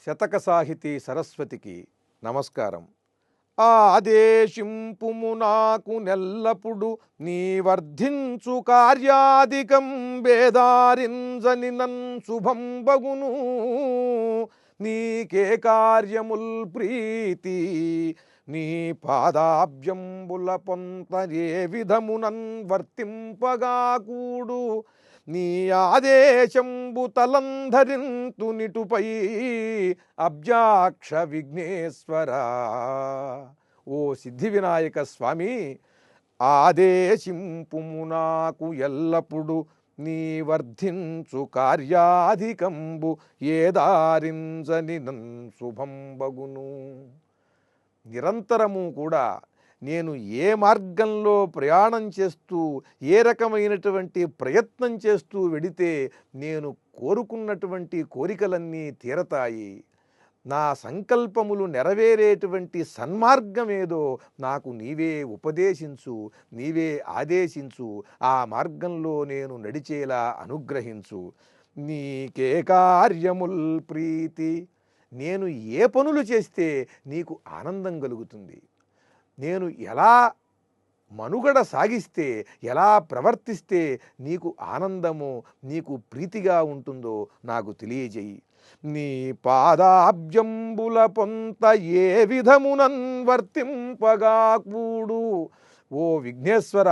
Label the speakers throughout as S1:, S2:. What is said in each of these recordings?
S1: శతక సాహితీ సరస్వతికి నమస్కారం. ఆదేశింపుము నాకు నెల్లప్పుడు నీ వర్ధించు కార్యాధికం వేదారింజని నన్ శుభం బగును. నీకే కార్యముల్ ప్రీతి నీ పాదాబ్జంబుల పొంత ఏ విధమునన్ వర్తింపగా కూడు. నీ ఆదేశంబు తలంధరింతు నిటుపై అబ్జాక్ష విఘ్నేశ్వర. ఓ సిద్ధి వినాయక స్వామి, ఆదేశింపుము నాకు ఎల్లప్పుడు నీ వర్ధించు కార్యాధికంబు ఏదారించని నన్ శుభం బగును. నిరంతరము కూడా నేను ఏ మార్గంలో ప్రయాణం చేస్తూ ఏ రకమైనటువంటి ప్రయత్నం చేస్తూ వెడితే నేను కోరుకున్నటువంటి కోరికలన్నీ తీరతాయి. నా సంకల్పములు నెరవేరేటువంటి సన్మార్గమేదో నాకు నీవే ఉపదేశించు, నీవే ఆదేశించు. ఆ మార్గంలో నేను నడిచేలా అనుగ్రహించు. నీకే కార్యముల్ ప్రీతి. నేను ఏ పనులు చేస్తే నీకు ఆనందం కలుగుతుంది, నేను ఎలా మనుగడ సాగిస్తే, ఎలా ప్రవర్తిస్తే నీకు ఆనందము, నీకు ప్రీతిగా ఉంటుందో నాకు తెలియజేయి. నీ పాదాబ్జంబుల పొంత ఏ విధమునన్ వర్తింపగా కూడు. ఓ విఘ్నేశ్వర,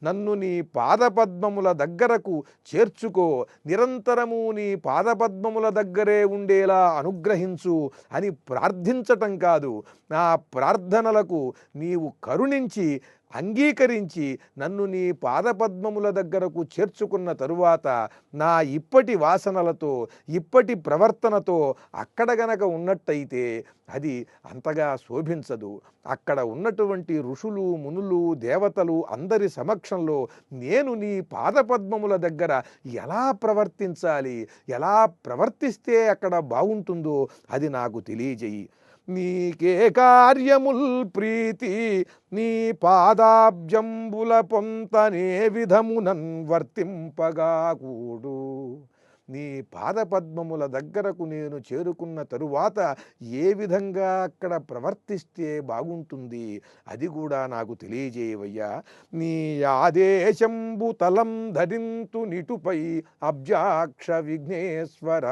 S1: నన్ను నీ పాదపద్మముల దగ్గరకు చేర్చుకో, నిరంతరము నీ పాదపద్మముల దగ్గరే ఉండేలా అనుగ్రహించు అని ప్రార్థించటం కాదు, నా ప్రార్థనలకు నీవు కరుణించి అంగీకరించి నన్ను నీ పాదపద్మముల దగ్గరకు చేర్చుకున్న తరువాత నా ఇప్పటి వాసనలతో ఇప్పటి ప్రవర్తనతో అక్కడ గనక ఉన్నట్టయితే అది అంతగా శోభించదు. అక్కడ ఉన్నటువంటి ఋషులు, మునులు, దేవతలు అందరి సమక్షంలో నేను నీ పాదపద్మముల దగ్గర ఎలా ప్రవర్తించాలి, ఎలా ప్రవర్తిస్తే అక్కడ బాగుంటుందో అది నాకు తెలియజేయి. నీకే కార్యముల్ ప్రీతి నీ పాదాబ్జంబుల పొంతనే విధమునన్ వర్తింపగా కూడు. నీ పాదపద్మముల దగ్గరకు నేను చేరుకున్న తరువాత ఏ విధంగా అక్కడ ప్రవర్తిస్తే బాగుంటుంది అది కూడా నాకు తెలియజేయవయ్యా. నీ ఆదేశంబు తలం ధరింతు నిటుపై అబ్జాక్ష విఘ్నేశ్వర.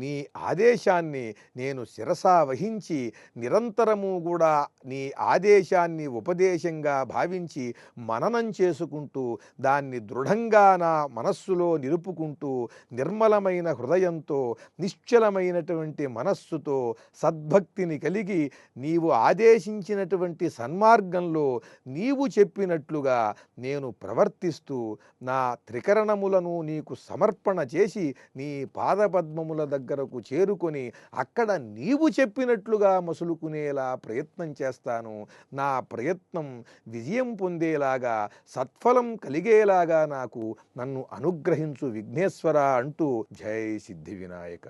S1: నీ ఆదేశాన్ని నేను శిరసా వహించి నిరంతరము కూడా నీ ఆదేశాన్ని ఉపదేశంగా భావించి మననం చేసుకుంటూ దాన్ని దృఢంగా నా మనస్సులో నిలుపుకుంటూ నిర్మలమైన హృదయంతో నిశ్చలమైనటువంటి మనస్సుతో సద్భక్తిని కలిగి నీవు ఆదేశించినటువంటి సన్మార్గంలో నీవు చెప్పినట్లుగా నేను ప్రవర్తిస్తూ నా త్రికరణములను నీకు సమర్పణ చేసి నీ పాదపద్మముల దగ్గరకు చేరుకొని అక్కడ నీవు చెప్పినట్లుగా మసులుకునేలా ప్రయత్నం చేస్తాను. నా ప్రయత్నం విజయం పొందేలాగా సత్ఫలం కలిగేలాగా నాకు నన్ను అనుగ్రహించు విఘ్నేశ్వర అంటూ జై సిద్ధి వినాయక.